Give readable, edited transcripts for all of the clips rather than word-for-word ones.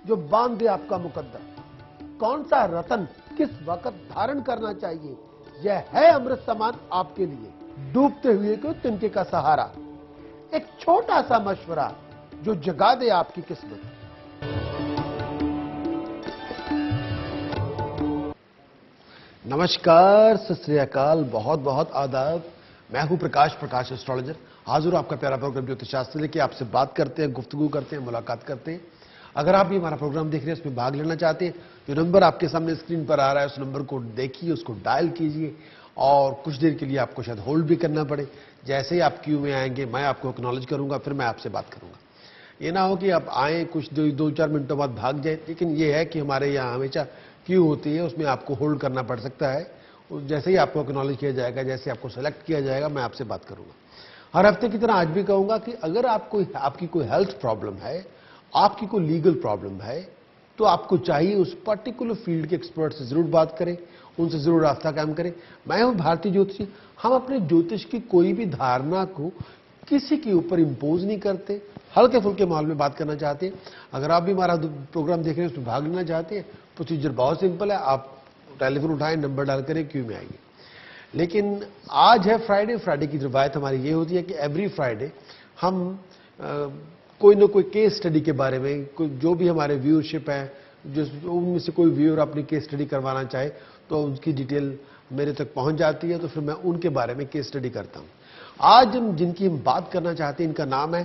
जो बांध दे आपका मुकद्दर। कौन सा रतन किस वक्त धारण करना चाहिए, यह है अमृत समान आपके लिए, डूबते हुए को तिनके का सहारा। एक छोटा सा मशवरा जो जगा दे आपकी किस्मत। नमस्कार, सत श्री अकाल, बहुत बहुत आदाब। मैं हूं प्रकाश एस्ट्रोलॉजर, हाजिर आपका प्यारा प्रोग्राम ज्योतिष शास्त्र लेके आपसे बात करते हैं, गुफ्तगू करते हैं, मुलाकात करते हैं। अगर आप भी हमारा प्रोग्राम देख रहे हैं, उसमें भाग लेना चाहते हैं, जो नंबर आपके सामने स्क्रीन पर आ रहा है उस नंबर को देखिए, उसको डायल कीजिए और कुछ देर के लिए आपको शायद होल्ड भी करना पड़े। जैसे ही आप क्यू में आएंगे मैं आपको एक्नॉलेज करूंगा, फिर मैं आपसे बात करूंगा। ये ना हो कि आप आए कुछ दो चार मिनटों बाद भाग जाए। लेकिन ये है कि हमारे यहाँ हमेशा क्यू होती है, उसमें आपको होल्ड करना पड़ सकता है। जैसे ही आपको एक्नॉलेज किया जाएगा, जैसे आपको सेलेक्ट किया जाएगा, मैं आपसे बात करूंगा। हर हफ्ते की तरह आज भी कहूंगा कि अगर आपकी कोई हेल्थ प्रॉब्लम है, आपकी कोई लीगल प्रॉब्लम है, तो आपको चाहिए उस पर्टिकुलर फील्ड के एक्सपर्ट से जरूर बात करें, उनसे जरूर रास्ता कायम करें। मैं हूं भारतीय ज्योतिषी। हम अपने ज्योतिष की कोई भी धारणा को किसी के ऊपर इंपोज नहीं करते, हल्के फुल्के माहौल में बात करना चाहते हैं। अगर आप भी हमारा प्रोग्राम देख रहे हैं, उसमें भाग लेना चाहते हैं, प्रोसीजर बहुत सिंपल है। आप टेलीफोन उठाएं, नंबर डाल करें, क्यू में आइए। लेकिन आज है फ्राइडे की रवायत हमारी ये होती है कि एवरी फ्राइडे हम कोई ना कोई केस स्टडी के बारे में, जो भी हमारे व्यूअरशिप है, जो उनमें से कोई व्यूअर अपनी केस स्टडी करवाना चाहे तो उसकी डिटेल मेरे तक पहुंच जाती है, तो फिर मैं उनके बारे में केस स्टडी करता हूं। आज जिनकी हम बात करना चाहते हैं, इनका नाम है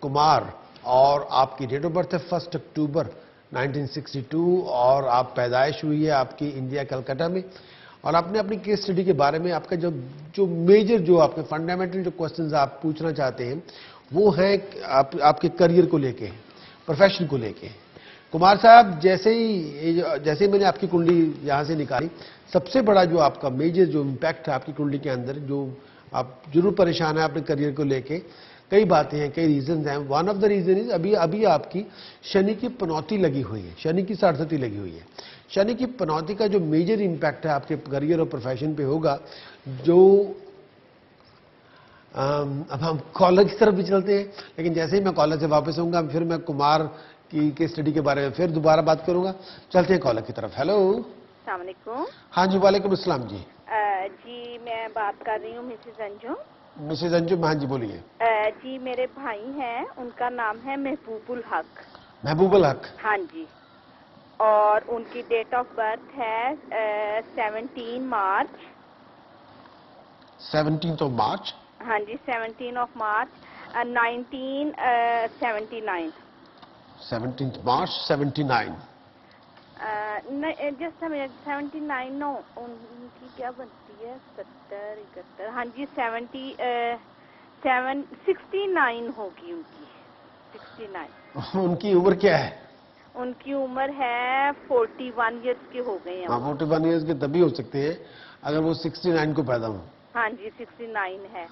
कुमार और आपकी डेट ऑफ बर्थ है 1 अक्टूबर 1962 और आप पैदाइश हुई है आपकी इंडिया कलकत्ता में। और आपने अपनी केस स्टडी के बारे में आपका जो मेजर, जो आपके फंडामेंटल जो क्वेश्चंस आप पूछना चाहते हैं, वो है आपके करियर को लेके, प्रोफेशन को लेके। कुमार साहब, जैसे ही मैंने आपकी कुंडली यहां से निकाली, सबसे बड़ा जो आपका मेजर जो इम्पैक्ट है आपकी कुंडली के अंदर, जो आप जरूर परेशान है अपने करियर को लेके, कई बातें हैं, कई रीजन हैं। One of the reason is अभी आपकी शनि की पनौती लगी हुई है, शनि की साढ़सती लगी हुई है। शनि की पनौती का जो मेजर इंपैक्ट है आपके करियर और प्रोफेशन पे होगा। जो अब हम कॉलर की तरफ भी चलते हैं, लेकिन जैसे ही मैं कॉलर से वापस आऊंगा, फिर मैं कुमार की केस स्टडी के बारे में फिर दोबारा बात करूंगा। चलते हैं कॉलर की तरफ। हेलो, अस्सलाम वालेकुम। हाँ जी, वालेकुम अस्सलाम जी। जी मैं बात कर रही हूँ मिसेज अंजुम। मिसेज अंजुम, हाँ जी बोलिए। जी मेरे भाई हैं, उनका नाम है महबूबुल हक। महबूबुल हक, हाँ जी। और उनकी डेट ऑफ बर्थ है 17 मार्च। 17 मार्च। हाँ जी, 17 मार्च 1979। 17 मार्च 79। जस्ट 79 नो, उनकी क्या बनती है, 70 71, हाँ जी 69 होगी उनकी, 69। उनकी उम्र क्या है? उनकी उम्र है 41 ईयर्स के हो गए हैं। 41 ईयर्स के तभी हो सकते हैं अगर वो 69 को पैदा हो। हाँ जी 69 है।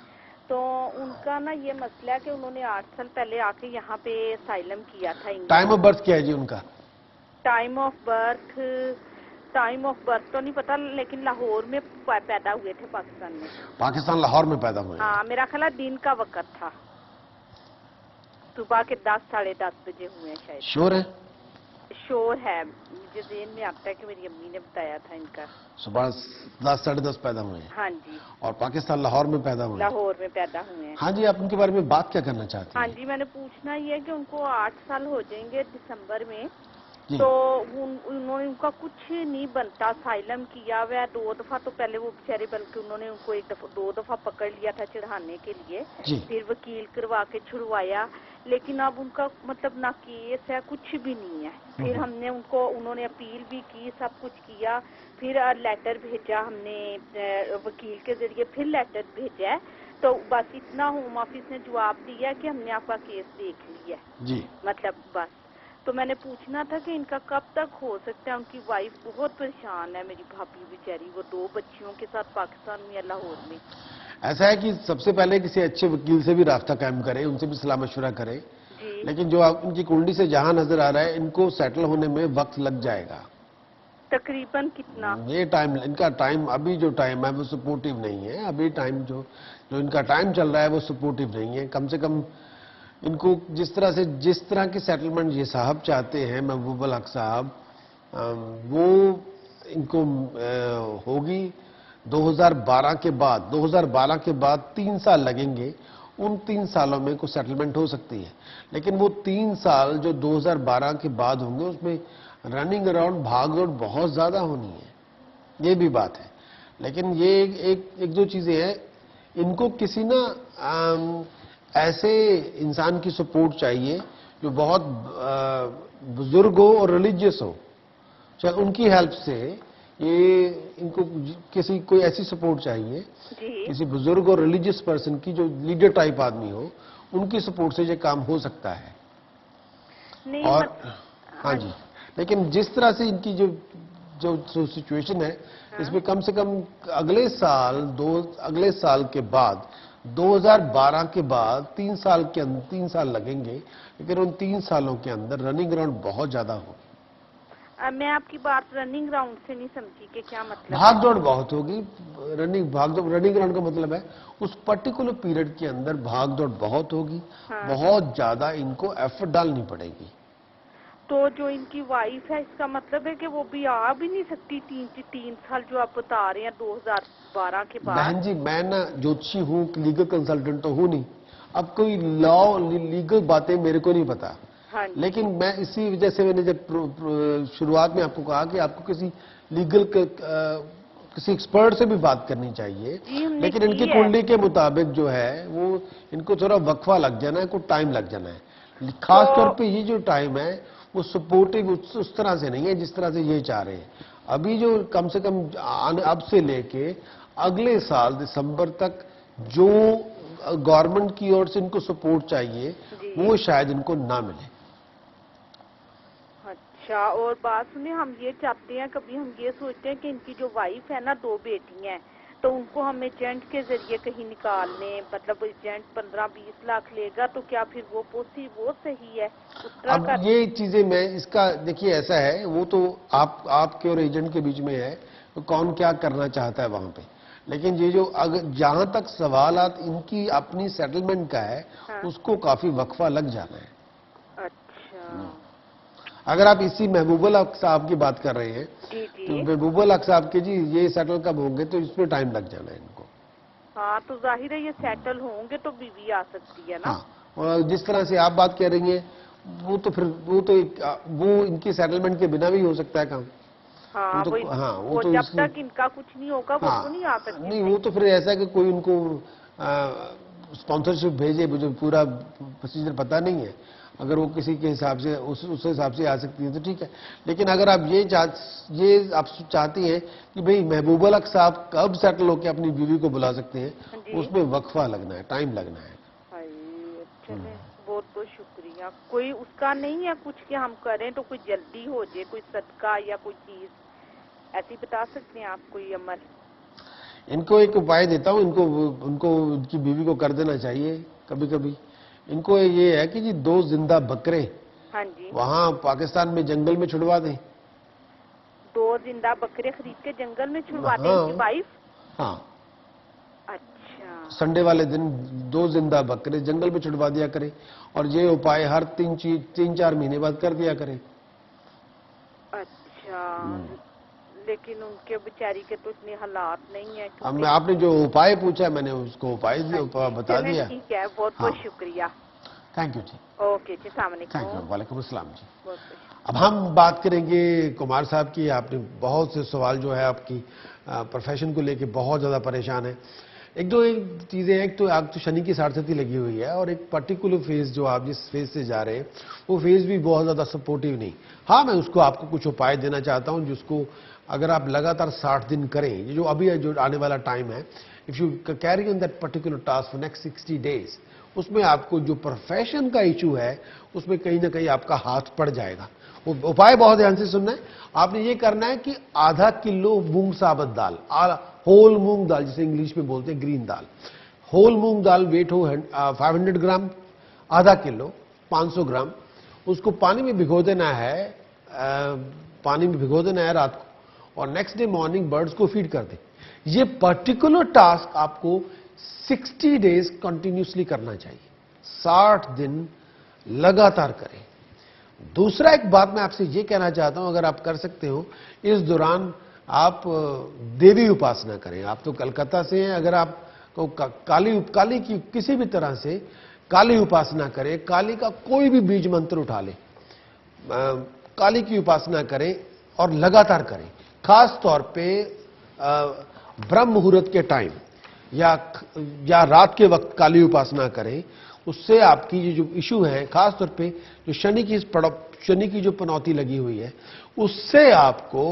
तो उनका ना ये मसला है कि उन्होंने 8 साल पहले आके यहाँ पे असाइलम किया था। टाइम ऑफ बर्थ क्या है जी उनका? टाइम ऑफ बर्थ तो नहीं पता, लेकिन लाहौर में पैदा हुए थे, पाकिस्तान में। पाकिस्तान लाहौर में पैदा हुए? हाँ, मेरा ख्याल दिन का वक्त था, सुबह के 10 साढ़े 10 बजे हुए हैं शायद। श्योर है? श्योर है, मुझे ज़हन में आता है कि मेरी अम्मी ने बताया था इनका। सुबह 10 साढ़े 10 पैदा हुए हैं? हाँ जी। और पाकिस्तान लाहौर में पैदा हुए? लाहौर में पैदा हुए हैं। हाँ जी, आप उनके बारे में बात क्या करना चाहते हैं? हाँ जी, मैंने पूछना ये है कि उनको 8 साल हो जाएंगे दिसंबर में, तो उन्होंने, उनका कुछ नहीं बनता, असाइलम किया हुआ 2 दफा। तो पहले वो बेचारे, बल्कि उन्होंने उनको 2 दफा पकड़ लिया था चढ़ाने के लिए, फिर वकील करवा के छुड़वाया, लेकिन अब उनका मतलब ना केस है, कुछ भी नहीं है। फिर हमने उन्होंने अपील भी की, सब कुछ किया, फिर लेटर भेजा हमने वकील के जरिए, फिर लेटर भेजा है। तो बस इतना होम ऑफिस ने जवाब दिया कि हमने आपका केस देख लिया जी, मतलब बस। तो मैंने पूछना था कि इनका कब तक हो सकता है? उनकी वाइफ बहुत परेशान है, मेरी भाभी बेचारी, वो 2 बच्चियों के साथ पाकिस्तान में है, लाहौर में। ऐसा है कि सबसे पहले किसी अच्छे वकील से भी रास्ता कायम करें, उनसे भी सलाह मशवरा करें। लेकिन जो उनकी कुंडली से जहां नजर आ रहा है, इनको सेटल होने में वक्त लग जाएगा। तकरीबन कितना? ये टाइम, इनका टाइम, अभी जो टाइम है वो सपोर्टिव नहीं है। अभी टाइम जो इनका टाइम चल रहा है वो सपोर्टिव नहीं है। कम से कम इनको जिस तरह की सेटलमेंट ये साहब चाहते हैं, महबूब हक साहब, वो इनको होगी 2012 के बाद। 2012 के बाद 3 साल लगेंगे, उन 3 सालों में कुछ सेटलमेंट हो सकती है। लेकिन वो 3 साल जो 2012 के बाद होंगे उसमें रनिंग अराउंड भागदौड़ बहुत ज्यादा होनी है, ये भी बात है। लेकिन ये एक दो चीजें हैं, इनको किसी ना ऐसे इंसान की सपोर्ट चाहिए जो बहुत बुजुर्ग हो और रिलीजियस हो, चाहे उनकी हेल्प से ये इनको कोई ऐसी सपोर्ट चाहिए, किसी बुजुर्ग और रिलीजियस पर्सन की जो लीडर टाइप आदमी हो, उनकी सपोर्ट से ये काम हो सकता है। नहीं और हाँ जी, लेकिन जिस तरह से इनकी जो सिचुएशन है, इसमें कम से कम अगले साल के बाद 2012 के बाद 3 साल लगेंगे, लेकिन उन 3 सालों के अंदर रनिंग ग्राउंड बहुत ज्यादा होगी। मैं आपकी बात रनिंग ग्राउंड से नहीं समझी कि क्या मतलब। भाग दौड़ बहुत होगी। रनिंग ग्राउंड का मतलब है उस पर्टिकुलर पीरियड के अंदर भाग दौड़ बहुत होगी। हाँ। बहुत ज्यादा इनको एफर्ट डालनी पड़ेगी। तो जो इनकी वाइफ है, इसका मतलब है कि वो भी आ भी नहीं सकती 3 साल जो आप बता रहे हैं 2012 के बाद। बहन जी, मैं ना ज्योतिषी हूँ, लीगल कंसल्टेंट तो हूँ नहीं, अब कोई लॉ लीगल बातें मेरे को नहीं पता। हाँ, लेकिन मैं इसी वजह से मैंने जब शुरुआत में आपको कहा कि आपको किसी लीगल किसी एक्सपर्ट से भी बात करनी चाहिए। लेकिन इनकी कुंडली के मुताबिक जो है वो इनको थोड़ा वक्फा लग जाना है, कुछ टाइम लग जाना है। खास तौर पे ये जो टाइम है वो सपोर्टिव उस तरह से नहीं है जिस तरह से ये चाह रहे हैं। अभी जो कम से कम अब से लेके अगले साल दिसंबर तक जो गवर्नमेंट की ओर से इनको सपोर्ट चाहिए वो शायद इनको ना मिले। अच्छा, और बात सुनिए, हम ये चाहते हैं, कभी हम ये सोचते हैं कि इनकी जो वाइफ है ना, 2 बेटी हैं, तो उनको हम एजेंट के जरिए कहीं निकालने, मतलब एजेंट 15-20 लाख लेगा, तो क्या फिर वो सही है? अब ये चीजें मैं इसका देखिए ऐसा है, वो तो आपके और एजेंट के बीच में है, तो कौन क्या करना चाहता है वहां पे। लेकिन ये जो अगर जहां तक सवालात इनकी अपनी सेटलमेंट का है, हाँ। उसको काफी वक्फा लग जाना है। अच्छा, अगर आप इसी महबूबुल हक साहब की बात कर रहे हैं, तो महबूबुल हक साहब के जी ये सेटल कब होंगे, तो इसमें टाइम लग जाना है इनको। हाँ, तो जाहिर है ये सेटल होंगे तो बीवी आ सकती है ना। हाँ, और जिस तरह से आप बात कर रही हैं वो इनकी सेटलमेंट के बिना भी हो सकता है काम। हाँ, वो जब तक इनका कुछ नहीं होगा वो तो नहीं आ सकती। नहीं, वो तो फिर ऐसा है कि कोई उनको स्पॉन्सरशिप भेजे, मुझे पूरा प्रोसीजर पता नहीं है। अगर वो किसी के हिसाब से उस हिसाब से आ सकती है तो ठीक है। लेकिन अगर आप ये आप चाहती हैं कि भाई महबूबुल हक साहब कब सेटल होकर अपनी बीवी को बुला सकते हैं, उसमें वक्फा लगना है, टाइम लगना है। चले, बहुत बहुत शुक्रिया। कोई उसका नहीं है कुछ कि हम करें तो कोई जल्दी हो जाए, कोई सदका या कोई चीज ऐसी बता सकते हैं आप, कोई अमल? इनको एक उपाय देता हूँ, उनको उनकी बीवी को कर देना चाहिए कभी कभी। इनको ये है कि जी 2 जिंदा बकरे, हाँ जी, वहाँ पाकिस्तान में जंगल में छुड़वा दें। 2 जिंदा बकरे खरीद के जंगल में छुड़वा दें इनकी वाइफ? हाँ। अच्छा, संडे वाले दिन 2 जिंदा बकरे जंगल में छुड़वा दिया करे, और ये उपाय हर 3-4 महीने बाद कर दिया करे। अच्छा, लेकिन उनके बेचारी के तो इतने हालात नहीं है। अब आपने जो उपाय पूछा मैंने उसको उपाय बता दिया। ठीक है, बहुत बहुत शुक्रिया। थैंक यू जी। ओके जी, अस्सलाम वालेकुम अस्सलाम जी। अब हम बात करेंगे कुमार साहब की। आपने बहुत से सवाल जो है आपकी प्रोफेशन को लेके बहुत ज्यादा परेशान है। एक चीजें हैं, एक तो शनि की साढ़े लगी हुई है, और एक पर्टिकुलर फेज जो आप जिस फेज से जा रहे हैं वो फेज भी बहुत ज्यादा सपोर्टिव नहीं। हाँ, मैं उसको आपको कुछ उपाय देना चाहता हूं जिसको अगर आप लगातार 60 दिन करें, ये जो अभी जो आने वाला टाइम है, if you carry on that particular task for next 60 days, उसमें आपको जो प्रोफेशन का इशू है उसमें कहीं ना कहीं आपका हाथ पड़ जाएगा। वो उपाय बहुत ध्यान से सुनना है। आपने ये करना है कि आधा किलो मूंग साबुत दाल, होल मूंग दाल जिसे इंग्लिश में बोलते हैं ग्रीन दाल, होल मूंग दाल वेट हो 500 ग्राम, आधा किलो 500 ग्राम, उसको पानी में भिगो देना है, रात को, और नेक्स्ट डे मॉर्निंग बर्ड्स को फीड कर दें। ये पर्टिकुलर टास्क आपको 60 डेज कंटिन्यूसली करना चाहिए। 60 दिन लगातार करें। दूसरा एक बात मैं आपसे ये कहना चाहता हूं, अगर आप कर सकते हो इस दौरान आप देवी उपासना करें। आप तो कलकत्ता से हैं, अगर आप काली की किसी भी तरह से काली उपासना करें, काली का कोई भी बीज मंत्र उठा लें, काली की उपासना करें और लगातार करें। खास तौर पे ब्रह्म मुहूर्त के टाइम या रात के वक्त काली उपासना करें। उससे आपकी ये जो इशू है, खास तौर पे जो शनि की जो पनौती लगी हुई है, उससे आपको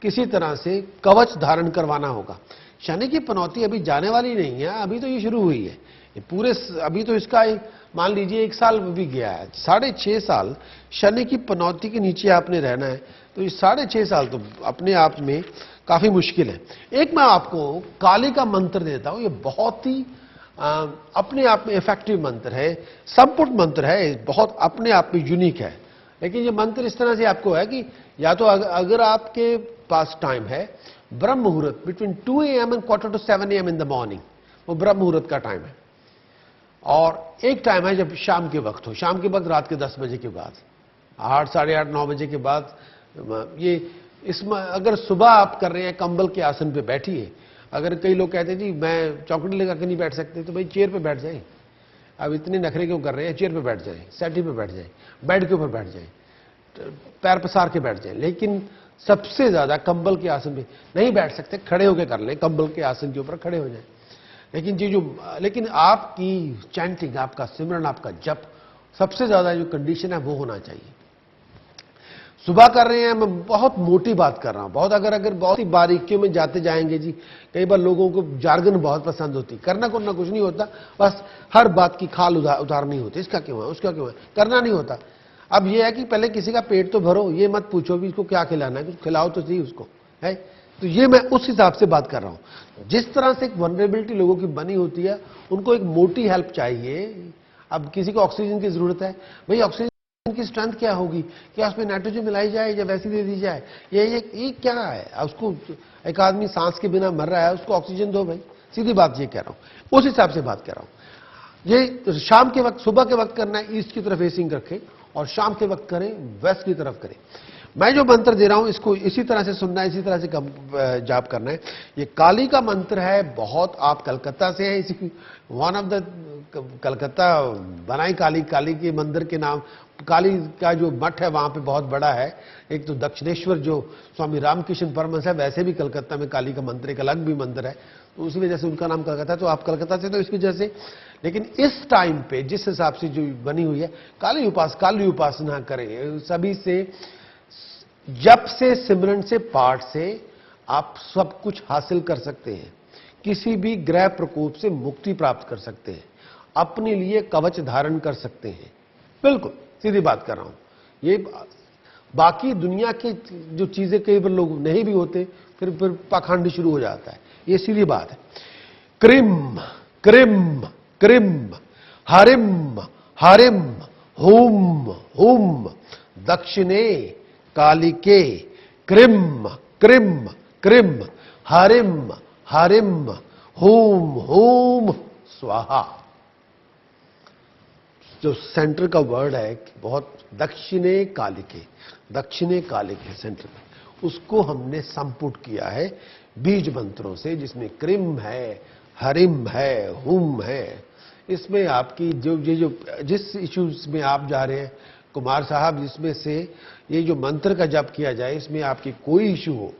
किसी तरह से कवच धारण करवाना होगा। शनि की पनौती अभी जाने वाली नहीं है, अभी तो ये शुरू हुई है। ये पूरे अभी तो इसका मान लीजिए 1 साल भी गया है। 6.5 साल शनि की पनौती के नीचे आपने रहना है, तो ये 6.5 साल तो अपने आप में काफी मुश्किल है। एक मैं आपको काली का मंत्र देता हूं, ये बहुत ही अपने आप में इफेक्टिव मंत्र है, संपुट मंत्र है, बहुत अपने आप में यूनिक है। लेकिन ये मंत्र इस तरह से आपको है कि या तो अगर आपके पास टाइम है, ब्रह्म मुहूर्त between 2 AM and 6:45 AM in the morning, वो ब्रह्म मुहूर्त का टाइम है। और एक टाइम है जब शाम के वक्त हो, शाम के वक्त रात के 10 बजे के बाद, 8, साढ़े 8, 9 बजे के बाद। ये इसमें अगर सुबह आप कर रहे हैं, कंबल के आसन पे बैठिए। अगर कई लोग कहते हैं जी मैं चौकड़ी लगा के नहीं बैठ सकते, तो भाई चेयर पे बैठ जाएं। अब इतने नखरे क्यों कर रहे हैं? चेयर पे बैठ जाएं, सेटी पे बैठ जाएं, बेड के ऊपर बैठ जाएं, पैर पसार के बैठ जाएं। लेकिन सबसे ज्यादा कंबल के आसन पे नहीं बैठ सकते, खड़े होकर कर लें, कंबल के आसन के ऊपर खड़े हो जाएं। लेकिन आपकी चैंटिंग, आपका सिमरन, आपका जप, सबसे ज्यादा जो कंडीशन है वो होना चाहिए। सुबह कर रहे हैं, मैं बहुत मोटी बात कर रहा हूं, अगर बहुत ही बारीकियों में जाते जाएंगे जी। कई बार लोगों को जार्गन बहुत पसंद होती, करना कुछ नहीं होता, बस हर बात की खाल उतारनी होती, इसका क्यों है, उसका क्यों है, करना नहीं होता। अब यह है कि पहले किसी का पेट तो भरो, ये मत पूछो भी इसको क्या खिलाना है, कुछ खिलाओ तो सही उसको, है। तो ये मैं उस हिसाब से बात कर रहा हूं। जिस तरह से एक वनरेबिलिटी लोगों की बनी होती है, उनको एक मोटी हेल्प चाहिए। अब किसी को ऑक्सीजन की जरूरत है, भाई ऑक्सीजन की स्ट्रेंथ क्या होगी, क्या उसमें नाइट्रोजन मिलाई जाए या वैसी दे दी जाए, ये क्या है? उसको एक आदमी सांस के बिना मर रहा है, उसको ऑक्सीजन दो भाई, सीधी बात ये कह रहा हूं, उस हिसाब से बात कर रहा हूं। ये शाम के वक्त, सुबह के वक्त करना है, ईस्ट की तरफ फेसिंग रखें, और शाम के वक्त करें वेस्ट की तरफ करें। मैं जो मंत्र दे रहा हूं इसको इसी तरह से सुनना है, इसी तरह से जाप करना है। ये काली का मंत्र है, बहुत आप कलकत्ता से हैं, इसी वन ऑफ द कलकत्ता बनाई काली के मंदिर के नाम, काली का जो मठ है वहां पे बहुत बड़ा है। एक तो दक्षिणेश्वर जो स्वामी रामकृष्ण परमहंस है, वैसे भी कलकत्ता में काली का मंदिर एक अलग भी मंदिर है, तो उसी वजह से उनका नाम कलकत्ता। तो आप कलकत्ता से तो इस वजह से, लेकिन इस टाइम पे जिस हिसाब से जो बनी हुई है, काली उपासना करें। सभी से जप से, सिमरन से, पाठ से आप सब कुछ हासिल कर सकते हैं, किसी भी ग्रह प्रकोप से मुक्ति प्राप्त कर सकते हैं, अपने लिए कवच धारण कर सकते हैं। बिल्कुल सीधी बात कर रहा हूं। ये बाकी दुनिया की जो चीजें कई बार लोग नहीं भी होते, फिर पाखंड शुरू हो जाता है, ये सीधी बात है। क्रिम क्रिम क्रिम हरिम हरिम हुम हुम दक्षिणे कालिके क्रिम क्रिम क्रिम हरिम हरिम हुम हुम स्वाहा। जो सेंटर का वर्ड है बहुत, दक्षिणे कालिके सेंटर में, उसको हमने संपुट किया है बीज मंत्रों से, जिसमें क्रिम है, हरिम है, हुम है। इसमें आपकी जिस इश्यूज में आप जा रहे हैं कुमार साहब, जिसमें से ये जो मंत्र का जप किया जाए, इसमें आपकी कोई इशू हो,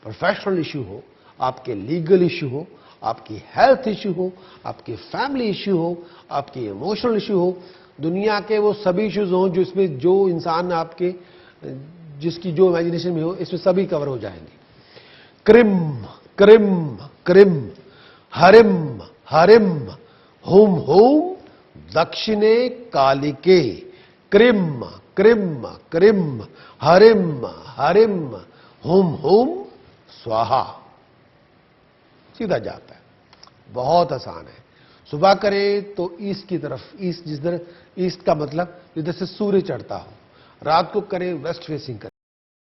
प्रोफेशनल इशू हो, आपके लीगल इशू हो, आपकी हेल्थ इशू हो, आपकी फैमिली इशू हो, आपकी इमोशनल इशू हो, दुनिया के वो सभी इश्यूज हों जिसमें जो इंसान आपके जिसकी जो इमेजिनेशन में हो, इसमें सभी कवर हो जाएंगे। क्रिम क्रिम क्रिम हरिम हरिम हुम हुम दक्षिणे कालिके क्रिम क्रिम क्रिम हरिम हरिम हुम हुम स्वाहा। सीधा जाप है, बहुत आसान है। सुबह करें तो ईस्ट की तरफ, ईस्ट का मतलब जिधर से सूर्य चढ़ता हो। रात को करें वेस्ट फेसिंग करें।